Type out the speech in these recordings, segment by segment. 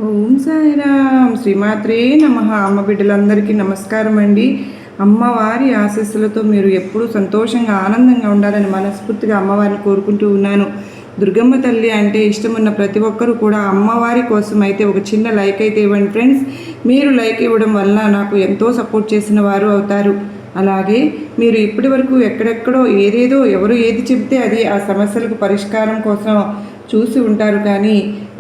ఓం సాయిరామ్. శ్రీమాత్రే నమః. అమ్మ బిడ్డలందరికీ నమస్కారం అండి. అమ్మవారి ఆశీస్సులతో మీరు ఎప్పుడూ సంతోషంగా ఆనందంగా ఉండాలని మనస్ఫూర్తిగా అమ్మవారిని కోరుకుంటూ ఉన్నాను. దుర్గమ్మ తల్లి అంటే ఇష్టమున్న ప్రతి ఒక్కరూ కూడా అమ్మవారి కోసం అయితే ఒక చిన్న లైక్ అయితే ఇవ్వండి ఫ్రెండ్స్. మీరు లైక్ ఇవ్వడం వల్ల నాకు ఎంతో సపోర్ట్ చేసిన వారు అవుతారు. అలాగే మీరు ఇప్పటి వరకు ఎక్కడెక్కడో ఏదేదో ఎవరు ఏది చెబితే అది ఆ సమస్యలకు పరిష్కారం కోసం చూసి ఉంటారు, కానీ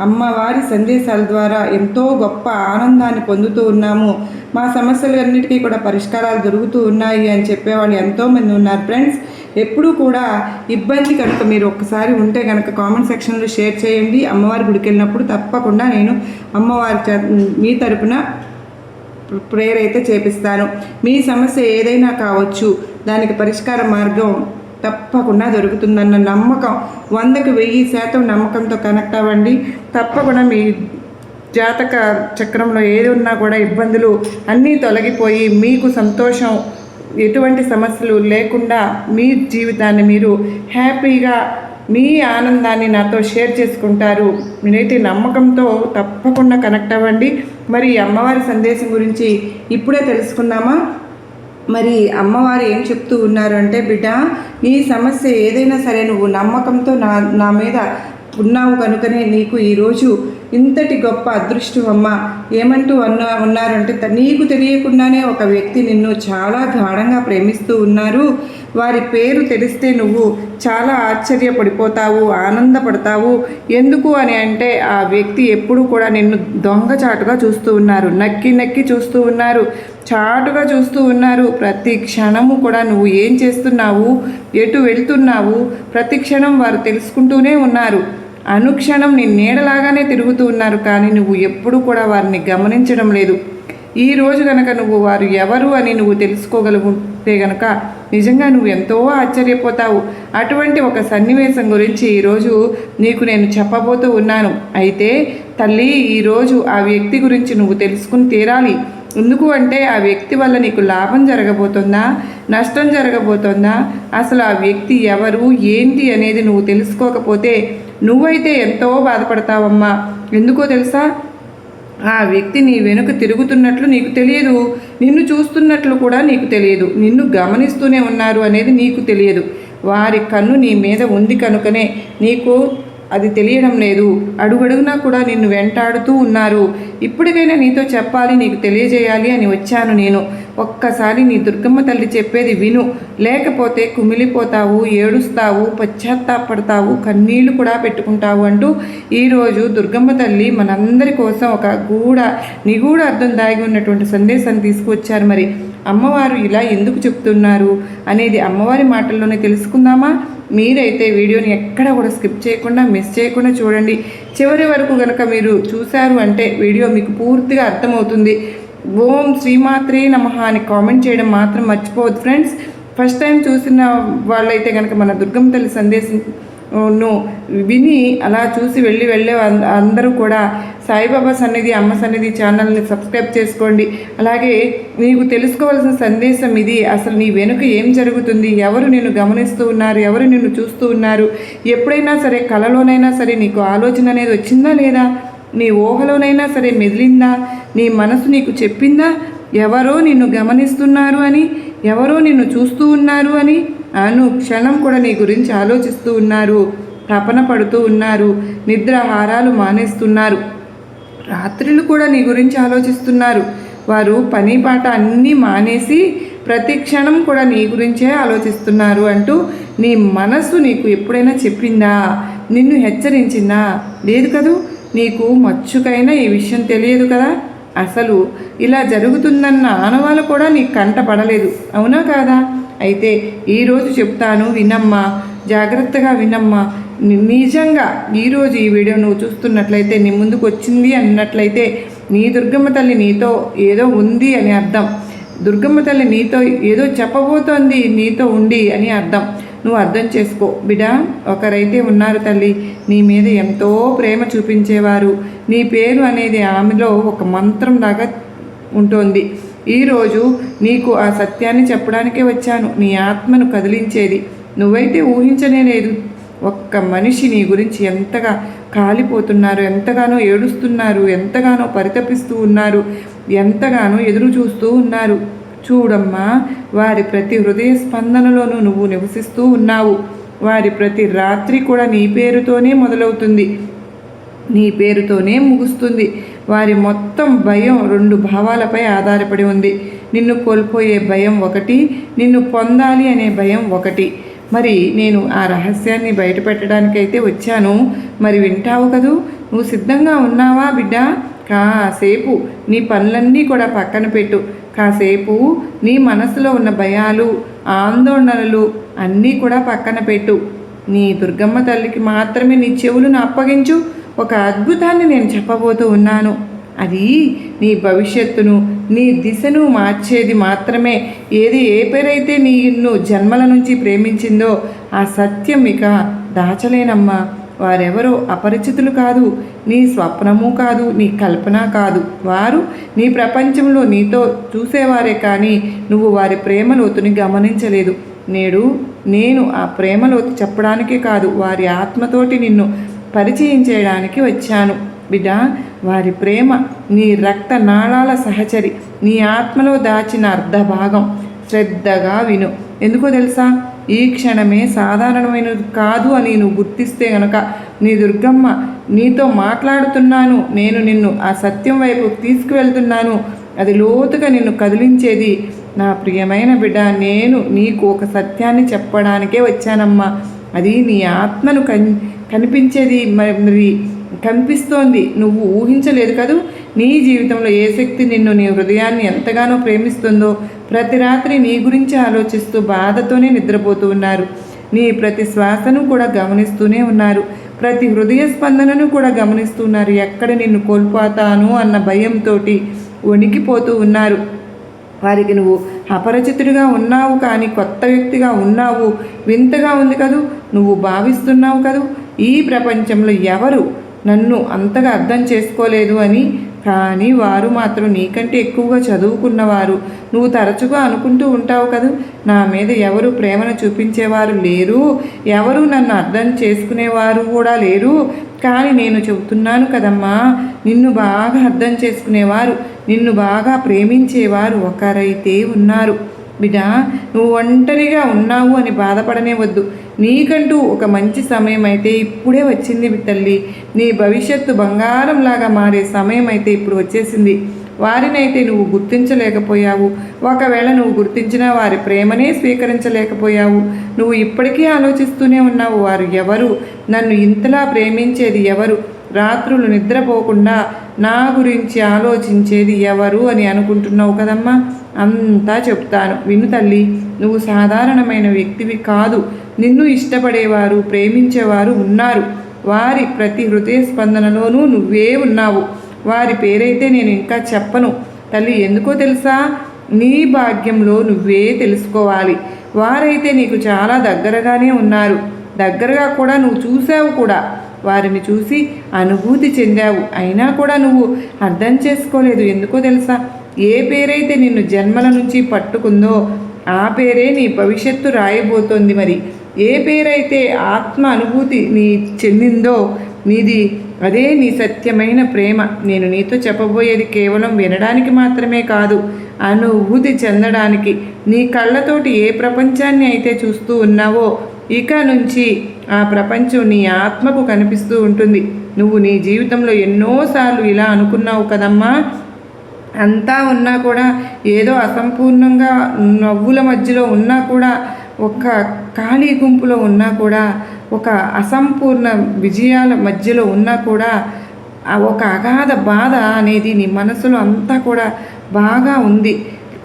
అమ్మవారి సందేశాల ద్వారా ఎంతో గొప్ప ఆనందాన్ని పొందుతూ ఉన్నాము. మా సమస్యలన్నిటికీ కూడా పరిష్కారాలు దొరుకుతూ ఉన్నాయి అని చెప్పేవాళ్ళు ఎంతోమంది ఉన్నారు ఫ్రెండ్స్. ఎప్పుడూ కూడా ఇబ్బంది కనుక మీరు ఒక్కసారి ఉంటే కనుక కామెంట్ సెక్షన్లో షేర్ చేయండి. అమ్మవారి గుడికి వెళ్ళినప్పుడు తప్పకుండా నేను అమ్మవారి మీ తరపున ప్రేయర్ అయితే చేపిస్తాను. మీ సమస్య ఏదైనా కావచ్చు, దానికి పరిష్కార మార్గం తప్పకుండా దొరుకుతుందన్న నమ్మకం 100కి 1000% నమ్మకంతో కనెక్ట్ అవ్వండి. తప్పకుండా మీ జాతక చక్రంలో ఏది ఉన్నా కూడా ఇబ్బందులు అన్నీ తొలగిపోయి మీకు సంతోషం, ఎటువంటి సమస్యలు లేకుండా మీ జీవితాన్ని మీరు హ్యాపీగా మీ ఆనందాన్ని నాతో షేర్ చేసుకుంటారు. నేనైతే నమ్మకంతో తప్పకుండా కనెక్ట్ అవ్వండి. మరి అమ్మవారి సందేశం గురించి ఇప్పుడే తెలుసుకుందామా? మరి అమ్మవారు ఏం చెప్తూ ఉన్నారు అంటే, బిడ్డ, నీ సమస్య ఏదైనా సరే నువ్వు నమ్మకంతో నా మీద ఉన్నావు కనుకనే నీకు ఈరోజు ఇంతటి గొప్ప అదృష్టం అమ్మ. ఏమంటూ ఉన్నారంటే, నీకు తెలియకుండానే ఒక వ్యక్తి నిన్ను చాలా గాఢంగా ప్రేమిస్తూ ఉన్నారు. వారి పేరు తెలిస్తే నువ్వు చాలా ఆశ్చర్యపడిపోతావు, ఆనందపడతావు. ఎందుకు అని అంటే, ఆ వ్యక్తి ఎప్పుడు కూడా నిన్ను దొంగచాటుగా చూస్తూ ఉన్నారు, నక్కి నక్కి చూస్తూ ఉన్నారు, చాటుగా చూస్తూ ఉన్నారు. ప్రతి క్షణము కూడా నువ్వు ఏం చేస్తున్నావు, ఎటు వెళ్తున్నావు, ప్రతి క్షణం వారు తెలుసుకుంటూనే ఉన్నారు. అనుక్షణం నీ నీడలాగానే తిరుగుతూ ఉన్నారు, కానీ నువ్వు ఎప్పుడు కూడా వారిని గమనించడం లేదు. ఈరోజు కనుక నువ్వు వారు ఎవరు అని నువ్వు తెలుసుకోగలిగితే గనక నిజంగా నువ్వు ఎంతో ఆశ్చర్యపోతావు. అటువంటి ఒక సన్నివేశం గురించి ఈరోజు నీకు నేను చెప్పబోతూ ఉన్నాను. అయితే తల్లి, ఈరోజు ఆ వ్యక్తి గురించి నువ్వు తెలుసుకుని తీరాలి. ఎందుకు అంటే, ఆ వ్యక్తి వల్ల నీకు లాభం జరగబోతుందా, నష్టం జరగబోతుందా, అసలు ఆ వ్యక్తి ఎవరు ఏంటి అనేది నువ్వు తెలుసుకోకపోతే నువ్వైతే ఎంతో బాధపడతావమ్మా. ఎందుకో తెలుసా? ఆ వ్యక్తి నీ వెనుక తిరుగుతున్నట్లు నీకు తెలియదు, నిన్ను చూస్తున్నట్లు కూడా నీకు తెలియదు, నిన్ను గమనిస్తూనే ఉన్నారు అనేది నీకు తెలియదు. వారి కన్ను నీ మీద ఉంది కనుకనే నీకు అది తెలియడం లేదు. అడుగడుగునా కూడా నిన్ను వెంటాడుతూ ఉన్నారు. ఇప్పటికైనా నీతో చెప్పాలి, నీకు తెలియజేయాలి అని వచ్చాను నేను. ఒక్కసారి నీ దుర్గమ్మ తల్లి చెప్పేది విను, లేకపోతే కుమిలిపోతావు, ఏడుస్తావు, పశ్చాత్తాపడతావు, కన్నీళ్లు కూడా పెట్టుకుంటావు అంటూ ఈరోజు దుర్గమ్మ తల్లి మనందరి కోసం ఒక నిగూఢ అర్థం దాగి ఉన్నటువంటి సందేశాన్ని తీసుకువచ్చారు. మరి అమ్మవారు ఇలా ఎందుకు చెప్తున్నారు అనేది అమ్మవారి మాటల్లోనే తెలుసుకుందామా? మీరైతే వీడియోని ఎక్కడ కూడా స్కిప్ చేయకుండా, మిస్ చేయకుండా చూడండి. చివరి వరకు కనుక మీరు చూశారు అంటే వీడియో మీకు పూర్తిగా అర్థమవుతుంది. ఓం శ్రీమాత్రే నమః అని కామెంట్ చేయడం మాత్రం మర్చిపోవద్దు ఫ్రెండ్స్. ఫస్ట్ టైం చూసిన వాళ్ళైతే కనుక మన దుర్గమ్మ తల్లి సందేశం విని అలా చూసి వెళ్ళే అందరూ కూడా సాయిబాబా సన్నిధి, అమ్మ సన్నిధి ఛానల్ని సబ్స్క్రైబ్ చేసుకోండి. అలాగే నీకు తెలుసుకోవాల్సిన సందేశం ఇది. అసలు నీ వెనుక ఏం జరుగుతుంది, ఎవరు నిన్ను గమనిస్తూ ఉన్నారు, ఎవరు నిన్ను చూస్తూ ఉన్నారు, ఎప్పుడైనా సరే కలలోనైనా సరే నీకు ఆలోచన అనేది వచ్చిందా లేదా, నీ ఊహలోనైనా సరే మెదిలిందా, నీ మనసు నీకు చెప్పిందా ఎవరో నిన్ను గమనిస్తున్నారు అని, ఎవరో నిన్ను చూస్తూ ఉన్నారు అని. క్షణం కూడా నీ గురించి ఆలోచిస్తూ ఉన్నారు, తపన పడుతూ ఉన్నారు, నిద్రాహారాలు మానేస్తున్నారు, రాత్రులు కూడా నీ గురించి ఆలోచిస్తున్నారు. వారు పని పాట అన్నీ మానేసి ప్రతి క్షణం కూడా నీ గురించే ఆలోచిస్తున్నారు అంటూ నీ మనసు నీకు ఎప్పుడైనా చెప్పిందా, నిన్ను హెచ్చరించిందా? లేదు కదూ. నీకు మచ్చుకైనా ఈ విషయం తెలియదు కదా. అసలు ఇలా జరుగుతుందన్న ఆనవాళ్ళు కూడా నీకు కంటపడలేదు, అవునా కాదా? అయితే ఈరోజు చెప్తాను, వినమ్మా, జాగ్రత్తగా వినమ్మా. నిజంగా ఈరోజు ఈ వీడియో నువ్వు చూస్తున్నట్లయితే, నీ ముందుకు వచ్చింది అన్నట్లయితే నీ దుర్గమ్మ తల్లి నీతో ఏదో ఉంది అని అర్థం. దుర్గమ్మ తల్లి నీతో ఏదో చెప్పబోతోంది, నీతో ఉండి అని అర్థం. నువ్వు అర్థం చేసుకో బిడ్డ. ఒకరైతే ఉన్నారు తల్లి, నీ మీద ఎంతో ప్రేమ చూపించేవారు. నీ పేరు అనేది ఆమెలో ఒక మంత్రం లాగా ఉంటుంది. ఈరోజు నీకు ఆ సత్యాన్ని చెప్పడానికే వచ్చాను. నీ ఆత్మను కదిలించేది నువ్వైతే ఊహించనే లేదు. ఒక్క మనిషి నీ గురించి ఎంతగా కాలిపోతున్నారు, ఎంతగానో ఏడుస్తున్నారు, ఎంతగానో పరితపిస్తూ ఉన్నారు, ఎంతగానో ఎదురు చూస్తూ ఉన్నారు. చూడమ్మా, వారి ప్రతి హృదయ స్పందనలోనూ నువ్వు నివసిస్తూ ఉన్నావు. వారి ప్రతి రాత్రి కూడా నీ పేరుతోనే మొదలవుతుంది, నీ పేరుతోనే ముగుస్తుంది. వారి మొత్తం భయం 2 భావాలపై ఆధారపడి ఉంది. నిన్ను కోల్పోయే భయం ఒకటి, నిన్ను పొందాలి అనే భయం ఒకటి. మరి నేను ఆ రహస్యాన్ని బయటపెట్టడానికైతే వచ్చాను. మరి వింటావు కదూ? నువ్వు సిద్ధంగా ఉన్నావా బిడ్డ? కాసేపు నీ పనులన్నీ కూడా పక్కన పెట్టు. కాసేపు నీ మనసులో ఉన్న భయాలు, ఆందోళనలు అన్నీ కూడా పక్కన పెట్టు. నీ దుర్గమ్మ తల్లికి మాత్రమే నీ చెవులను అప్పగించు. ఒక అద్భుతాన్ని నేను చెప్పబోతూ ఉన్నాను. అది నీ భవిష్యత్తును, నీ దిశను మార్చేది మాత్రమే. ఏ పేరైతే నిన్ను జన్మల నుంచి ప్రేమించిందో ఆ సత్యం ఇక దాచలేనమ్మా. వారెవరో అపరిచితులు కాదు, నీ స్వప్నము కాదు, నీ కల్పన కాదు. వారు నీ ప్రపంచంలో నీతో చూసేవారే కానీ నువ్వు వారి ప్రేమలోతుని గమనించలేదు. నేడు నేను ఆ ప్రేమలోతు చెప్పడానికే కాదు, వారి ఆత్మతోటి నిన్ను పరిచయం చేయడానికి వచ్చాను బిడ్డ. వారి ప్రేమ నీ రక్త నాళాల సహచరి, నీ ఆత్మలో దాచిన అర్ధభాగం. శ్రద్ధగా విను. ఎందుకో తెలుసా? ఈ క్షణమే సాధారణమైనది కాదు అని నువ్వు గుర్తిస్తే గనక నీ దుర్గమ్మ నీతో మాట్లాడుతున్నాను, నేను నిన్ను ఆ సత్యం వైపు తీసుకువెళ్తున్నాను. అది లోతుగా నిన్ను కదిలించేది. నా ప్రియమైన బిడ్డ, నేను నీకు ఒక సత్యాన్ని చెప్పడానికే వచ్చానమ్మా. అది నీ ఆత్మను కనిపించేది, మరి కనిపిస్తోంది. నువ్వు ఊహించలేదు కదూ. నీ జీవితంలో ఏ శక్తి నిన్ను, నీ హృదయాన్ని ఎంతగానో ప్రేమిస్తుందో. ప్రతి రాత్రి నీ గురించి ఆలోచిస్తూ బాధతోనే నిద్రపోతూ ఉన్నారు. నీ ప్రతి శ్వాసను కూడా గమనిస్తూనే ఉన్నారు. ప్రతి హృదయ స్పందనను కూడా గమనిస్తున్నారు. ఎక్కడ నిన్ను కోల్పోతాను అన్న భయంతో వణికిపోతూ ఉన్నారు. వారికి నువ్వు అపరిచితుడిగా ఉన్నావు, కానీ కొత్త వ్యక్తిగా ఉన్నావు. వింతగా ఉంది కదూ. నువ్వు భావిస్తున్నావు కదూ, ఈ ప్రపంచంలో ఎవరు నన్ను అంతగా అర్థం చేసుకోలేదు అని. కానీ వారు మాత్రం నీకంటే ఎక్కువగా చదువుకున్నవారు. నువ్వు తరచుగా అనుకుంటూ ఉంటావు కదూ, నా మీద ఎవరు ప్రేమను చూపించేవారు లేరు, ఎవరు నన్ను అర్థం చేసుకునేవారు కూడా లేరు. కానీ నేను చెబుతున్నాను కదమ్మా, నిన్ను బాగా అర్థం చేసుకునేవారు, నిన్ను బాగా ప్రేమించేవారు ఒకరైతే ఉన్నారు. బిడ్డ, నువ్వు ఒంటరిగా ఉన్నావు అని బాధపడనే వద్దు. నీకంటూ ఒక మంచి సమయం అయితే ఇప్పుడే వచ్చింది తల్లి. నీ భవిష్యత్తు బంగారంలాగా మారే సమయం అయితే ఇప్పుడు వచ్చేసింది. వారినైతే నువ్వు గుర్తించలేకపోయావు. ఒకవేళ నువ్వు గుర్తించినా వారి ప్రేమనే స్వీకరించలేకపోయావు. నువ్వు ఇప్పటికీ ఆలోచిస్తూనే ఉన్నావు, వారు ఎవరు, నన్ను ఇంతలా ప్రేమించేది ఎవరు, రాత్రులు నిద్రపోకుండా నా గురించి ఆలోచించేది ఎవరు అని అనుకుంటున్నావు కదమ్మా. అంతా చెప్తాను విను తల్లి. నువ్వు సాధారణమైన వ్యక్తివి కాదు. నిన్ను ఇష్టపడేవారు, ప్రేమించేవారు ఉన్నారు. వారి ప్రతి హృదయ స్పందనలోనూ నువ్వే ఉన్నావు. వారి పేరైతే నేను ఇంకా చెప్పను తల్లి. ఎందుకో తెలుసా? నీ భాగ్యంలో నువ్వే తెలుసుకోవాలి. వారైతే నీకు చాలా దగ్గరగానే ఉన్నారు. దగ్గరగా కూడా నువ్వు చూసావు కూడా. వారిని చూసి అనుభూతి చెందావు. అయినా కూడా నువ్వు అర్థం చేసుకోలేదు. ఎందుకో తెలుసా? ఏ పేరైతే నిన్ను జన్మల నుంచి పట్టుకుందో ఆ పేరే నీ భవిష్యత్తు రాయబోతోంది. మరి ఏ పేరైతే ఆత్మ అనుభూతి నీ చెందిందో నీది అదే నీ సత్యమైన ప్రేమ. నేను నీతో చెప్పబోయేది కేవలం వినడానికి మాత్రమే కాదు, అనుభూతి చెందడానికి. నీ కళ్ళతోటి ఏ ప్రపంచాన్ని అయితే చూస్తూ ఉన్నావో ఇక నుంచి ఆ ప్రపంచం నీ ఆత్మకు కనిపిస్తూ ఉంటుంది. నువ్వు నీ జీవితంలో ఎన్నోసార్లు ఇలా అనుకున్నావు కదమ్మా. అంతా ఉన్నా కూడా, ఏదో అసంపూర్ణంగా నవ్వుల మధ్యలో ఉన్నా కూడా, ఒక ఖాళీ గుంపులో ఉన్నా కూడా, ఒక అసంపూర్ణ విజయాల మధ్యలో ఉన్నా కూడా ఒక అగాధ బాధ అనేది నీ మనసులో అంతా కూడా బాగా ఉంది.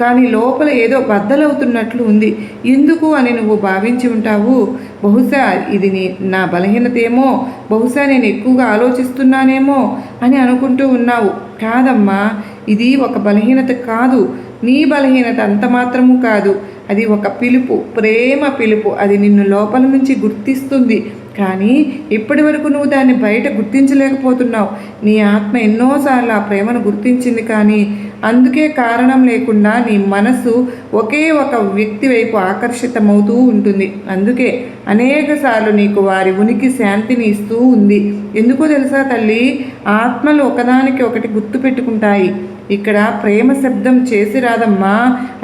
కానీ లోపల ఏదో బద్దలవుతున్నట్లు ఉంది. ఎందుకు అని నువ్వు భావించి ఉంటావు. బహుశా ఇది నా బలహీనత ఏమో, బహుశా నేను ఎక్కువగా ఆలోచిస్తున్నానేమో అని అనుకుంటూ ఉన్నావు. కాదమ్మా, ఇది ఒక బలహీనత కాదు. నీ బలహీనత అంత మాత్రము కాదు. అది ఒక పిలుపు, ప్రేమ పిలుపు. అది నిన్ను లోపల నుంచి గుర్తిస్తుంది. కానీ ఇప్పటి వరకు నువ్వు దాన్ని బయట గుర్తించలేకపోతున్నావు. నీ ఆత్మ ఎన్నోసార్లు ఆ ప్రేమను గుర్తించింది, కానీ అందుకే కారణం లేకుండా నీ మనసు ఒకే ఒక వ్యక్తి వైపు ఆకర్షితమవుతూ ఉంటుంది. అందుకే అనేకసార్లు నీకు వారి ఉనికి శాంతిని ఇస్తూ ఉంది. ఎందుకో తెలుసా తల్లి, ఆత్మలు ఒకదానికి ఒకటి గుర్తు పెట్టుకుంటాయి. ఇక్కడ ప్రేమ శబ్దం చేసి రాదమ్మా,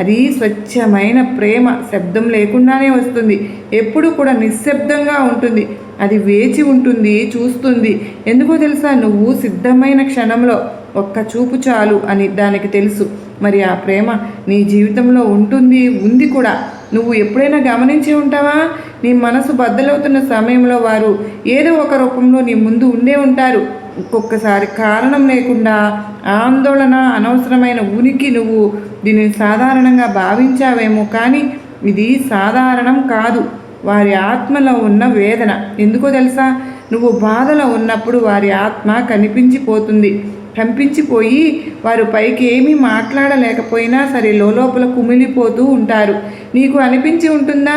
అది స్వచ్ఛమైన ప్రేమ శబ్దం లేకుండానే వస్తుంది. ఎప్పుడు కూడా నిశ్శబ్దంగా ఉంటుంది. అది వేచి ఉంటుంది, చూస్తుంది. ఎందుకో తెలుసా, నువ్వు సిద్ధమైన క్షణంలో ఒక్క చూపు చాలు అని దానికి తెలుసు. మరి ఆ ప్రేమ నీ జీవితంలో ఉంది కూడా. నువ్వు ఎప్పుడైనా గమనించి ఉంటావా? నీ మనసు బద్దలవుతున్న సమయంలో వారు ఏదో ఒక రూపంలో నీ ముందు ఉండే ఉంటారు. ఒక్కొక్కసారి కారణం లేకుండా ఆందోళన, అనవసరమైన ఉనికి, నువ్వు దీనిని సాధారణంగా భావించావేమో, కానీ ఇది సాధారణం కాదు. వారి ఆత్మలో ఉన్న వేదన. ఎందుకో తెలుసా, నువ్వు బాధలో ఉన్నప్పుడు వారి ఆత్మ కంపించిపోయి వారు పైకి ఏమీ మాట్లాడలేకపోయినా సరే లోపల కుమిలిపోతూ ఉంటారు. నీకు అనిపించి ఉంటుందా,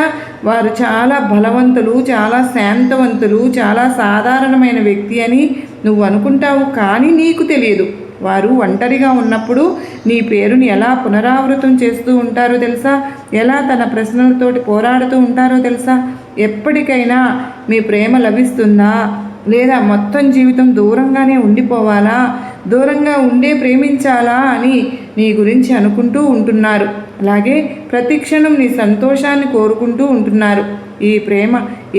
వారు చాలా బలవంతులు, చాలా శాంతవంతులు, చాలా సాధారణమైన వ్యక్తి అని నువ్వు అనుకుంటావు. కానీ నీకు తెలియదు, వారు ఒంటరిగా ఉన్నప్పుడు నీ పేరుని ఎలా పునరావృతం చేస్తూ ఉంటారో తెలుసా? ఎలా తన ప్రశ్నలతోటి పోరాడుతూ ఉంటారో తెలుసా? ఎప్పటికైనా మీ ప్రేమ లభిస్తుందా, లేదా మొత్తం జీవితం దూరంగానే ఉండిపోవాలా, దూరంగా ఉండే ప్రేమించాలా అని నీ గురించి అనుకుంటూ ఉంటున్నారు. అలాగే ప్రతి క్షణం నీ సంతోషాన్ని కోరుకుంటూ ఉంటున్నారు. ఈ ప్రేమ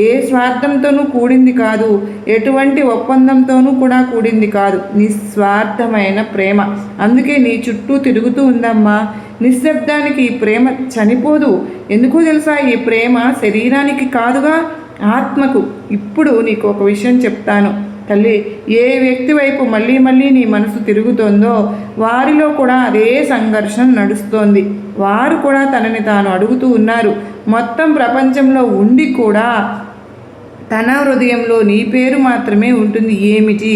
ఏ స్వార్థంతోనూ కూడింది కాదు, ఎటువంటి ఒప్పందంతోనూ కూడా కూడింది కాదు. నిస్వార్థమైన ప్రేమ. అందుకే నీ చుట్టూ తిరుగుతూ ఉందమ్మా. నిశ్శబ్దానికి ఈ ప్రేమ చనిపోదు. ఎందుకో తెలుసా, ఈ ప్రేమ శరీరానికి కాదుగా, ఆత్మకు. ఇప్పుడు నీకు ఒక విషయం చెప్తాను తల్లి. ఏ వ్యక్తి వైపు మళ్ళీ మళ్ళీ నీ మనసు తిరుగుతోందో వారిలో కూడా అదే సంఘర్షణ నడుస్తోంది. వారు కూడా తనని తాను అడుగుతూ ఉన్నారు. మొత్తం ప్రపంచంలో ఉండి కూడా తన హృదయంలో నీ పేరు మాత్రమే ఉంటుంది ఏమిటి,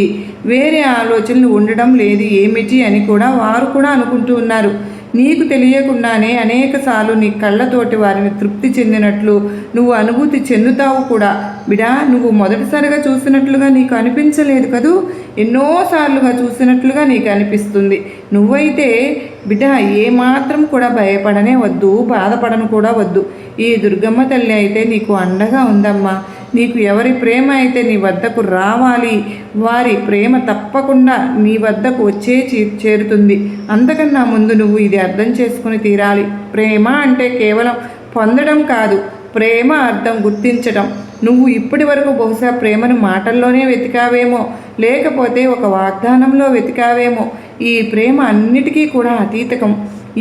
వేరే ఆలోచనలు ఉండడం లేదు ఏమిటి అని కూడా వారు కూడా అనుకుంటూ ఉన్నారు. నీకు తెలియకుండానే అనేకసార్లు నీ కళ్ళతోటి వారిని తృప్తి చెందినట్లు నువ్వు అనుభూతి చెందుతావు కూడా. బిడా, నువ్వు మొదటిసారిగా చూసినట్లుగా నీకు అనిపించలేదు కదూ, ఎన్నోసార్లుగా చూసినట్లుగా నీకు అనిపిస్తుంది. నువ్వైతే బిడ్డ ఏమాత్రం కూడా భయపడనే వద్దు, బాధపడను కూడా వద్దు. ఈ దుర్గమ్మ తల్లి అయితే నీకు అండగా ఉందమ్మా. నీకు ఎవరి ప్రేమ అయితే నీ వద్దకు రావాలి, వారి ప్రేమ తప్పకుండా నీ వద్దకు వచ్చే చేరుతుంది. అంతకన్నా ముందు నువ్వు ఇది అర్థం చేసుకుని తీరాలి. ప్రేమ అంటే కేవలం పొందడం కాదు, ప్రేమ అర్థం గుర్తించడం. నువ్వు ఇప్పటి వరకు బహుశా ప్రేమను మాటల్లోనే వెతికావేమో, లేకపోతే ఒక వాగ్దానంలో వెతికావేమో. ఈ ప్రేమ అన్నిటికీ కూడా అతీతకం.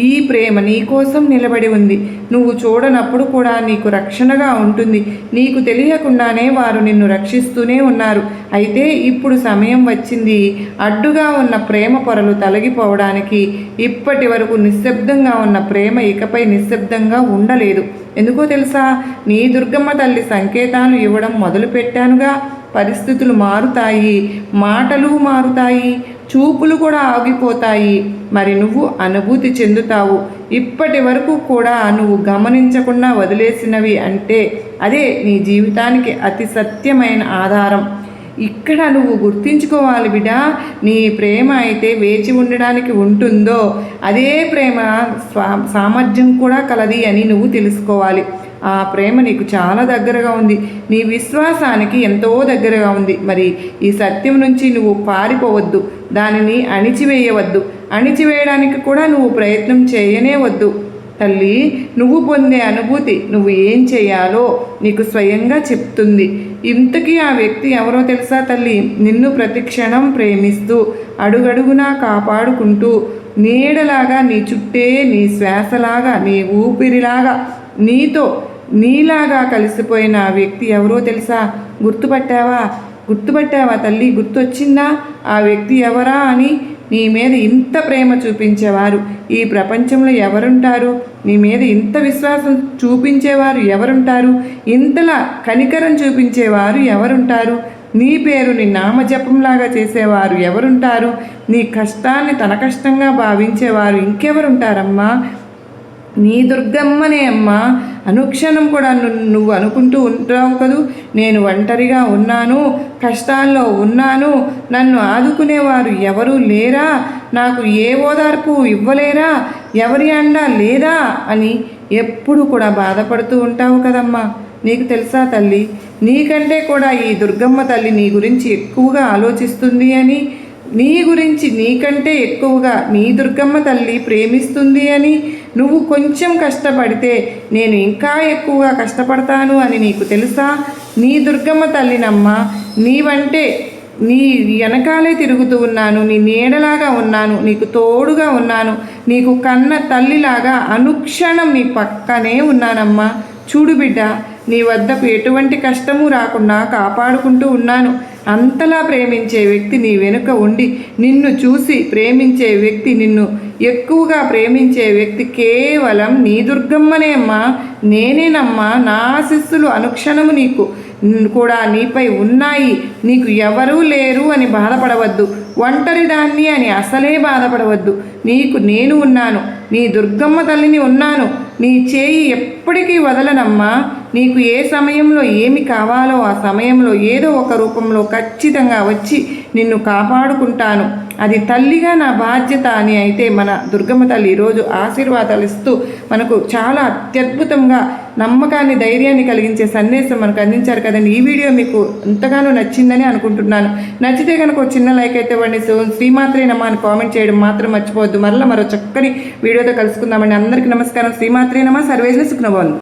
ఈ ప్రేమ నీ కోసం నిలబడి ఉంది. నువ్వు చూడనప్పుడు కూడా నీకు రక్షణగా ఉంటుంది. నీకు తెలియకుండానే వారు నిన్ను రక్షిస్తూనే ఉన్నారు. అయితే ఇప్పుడు సమయం వచ్చింది, అడ్డుగా ఉన్న ప్రేమ పొరలు తొలగిపోవడానికి. ఇప్పటి వరకు నిశ్శబ్దంగా ఉన్న ప్రేమ ఇకపై నిశ్శబ్దంగా ఉండలేదు. ఎందుకో తెలుసా, నీ దుర్గమ్మ తల్లి సంకేతాలు ఇవ్వడం మొదలుపెట్టానుగా. పరిస్థితులు మారుతాయి, మాటలు మారుతాయి, చూపులు కూడా ఆగిపోతాయి. మరి నువ్వు అనుభూతి చెందుతావు. ఇప్పటి వరకు కూడా నువ్వు గమనించకుండా వదిలేసినవి అంటే అదే నీ జీవితానికి అతి సత్యమైన ఆధారం. ఇక్కడ నువ్వు గుర్తించుకోవాలి బిడ్డా, నీ ప్రేమ అయితే వేచి ఉండడానికి ఉంటుందో అదే ప్రేమ సామర్థ్యం కూడా కలది అని నువ్వు తెలుసుకోవాలి. ఆ ప్రేమ నీకు చాలా దగ్గరగా ఉంది, నీ విశ్వాసానికి ఎంతో దగ్గరగా ఉంది. మరి ఈ సత్యం నుంచి నువ్వు పారిపోవద్దు, దానిని అణిచివేయవద్దు. అణిచివేయడానికి కూడా నువ్వు ప్రయత్నం చేయనే వద్దు. తల్లి, నువ్వు పొందే అనుభూతి నువ్వు ఏం చేయాలో నీకు స్వయంగా చెప్తుంది. ఇంతకీ ఆ వ్యక్తి ఎవరో తెలుసా తల్లి? నిన్ను ప్రతి క్షణం ప్రేమిస్తూ అడుగడుగునా కాపాడుకుంటూ నీడలాగా నీ చుట్టే, నీ శ్వాసలాగా, నీ ఊపిరిలాగా నీలాగా కలిసిపోయిన ఆ వ్యక్తి ఎవరో తెలుసా? గుర్తుపట్టావా తల్లి? గుర్తొచ్చిందా ఆ వ్యక్తి ఎవరా అని? నీ మీద ఇంత ప్రేమ చూపించేవారు ఈ ప్రపంచంలో ఎవరుంటారు? నీ మీద ఇంత విశ్వాసం చూపించేవారు ఎవరుంటారు? ఇంతలా కనికరం చూపించేవారు ఎవరుంటారు? నీ పేరుని నామజపంలాగా చేసేవారు ఎవరుంటారు? నీ కష్టాన్ని తన కష్టంగా భావించేవారు ఇంకెవరుంటారమ్మా? నీ దుర్గమ్మనే అమ్మా. అనుక్షణం కూడా నువ్వు అనుకుంటూ ఉంటావు కదూ, నేను ఒంటరిగా ఉన్నాను, కష్టాల్లో ఉన్నాను, నన్ను ఆదుకునేవారు ఎవరూ లేరా, నాకు ఏ ఓదార్పు ఇవ్వలేరా, ఎవరి అండ లేదా అని ఎప్పుడు కూడా బాధపడుతూ ఉంటావు కదమ్మా. నీకు తెలుసా తల్లి, నీకంటే కూడా ఈ దుర్గమ్మ తల్లి నీ గురించి ఎక్కువగా ఆలోచిస్తుంది అని, నీ గురించి నీకంటే ఎక్కువగా నీ దుర్గమ్మ తల్లి ప్రేమిస్తుంది అని, నువ్వు కొంచెం కష్టపడితే నేను ఇంకా ఎక్కువగా కష్టపడతాను అని నీకు తెలుసా? నీ దుర్గమ్మ తల్లినమ్మా, నీవంటే నీ వెనకాలే తిరుగుతూ ఉన్నాను, నీ నీడలాగా ఉన్నాను, నీకు తోడుగా ఉన్నాను, నీకు కన్న తల్లిలాగా అనుక్షణం నీ పక్కనే ఉన్నానమ్మా. చూడు బిడ్డ, నీ వద్దకు ఎటువంటి కష్టము రాకుండా కాపాడుకుంటూ ఉన్నాను. అంతలా ప్రేమించే వ్యక్తి నీ వెనుక ఉండి నిన్ను చూసి ప్రేమించే వ్యక్తి, నిన్ను ఎక్కువగా ప్రేమించే వ్యక్తి కేవలం నీ దుర్గమ్మనే అమ్మా, నేనేనమ్మా. నా ఆశీస్సులు అనుక్షణము నీకు కూడా నీపై ఉన్నాయి. నీకు ఎవరూ లేరు అని బాధపడవద్దు, ఒంటరిదాన్ని అని అసలే బాధపడవద్దు. నీకు నేను ఉన్నాను, నీ దుర్గమ్మ తల్లిని ఉన్నాను. నీ చేయి ఎప్పటికీ వదలనమ్మా. నీకు ఏ సమయంలో ఏమి కావాలో ఆ సమయంలో ఏదో ఒక రూపంలో ఖచ్చితంగా వచ్చి నిన్ను కాపాడుకుంటాను. అది తల్లిగా నా బాధ్యత అని అయితే మన దుర్గమ్మ తల్లి ఈరోజు ఆశీర్వాదాలు ఇస్తూ మనకు చాలా అత్యద్భుతంగా నమ్మకాన్ని, ధైర్యాన్ని కలిగించే సందేశం మనకు అందించారు కదండి. ఈ వీడియో మీకు ఎంతగానో నచ్చిందని అనుకుంటున్నాను. నచ్చితే కనుక ఒక చిన్న లైక్ అయితే ఇవ్వండి. శ్రీమాత్రే నమః అని కామెంట్ చేయడం మాత్రం మర్చిపోవద్దు. మరో చక్కని వీడియోతో కలుసుకుందామండి. అందరికీ నమస్కారం. శ్రీమాత్రే నమః. సర్వేజన సుఖినో భవంతు.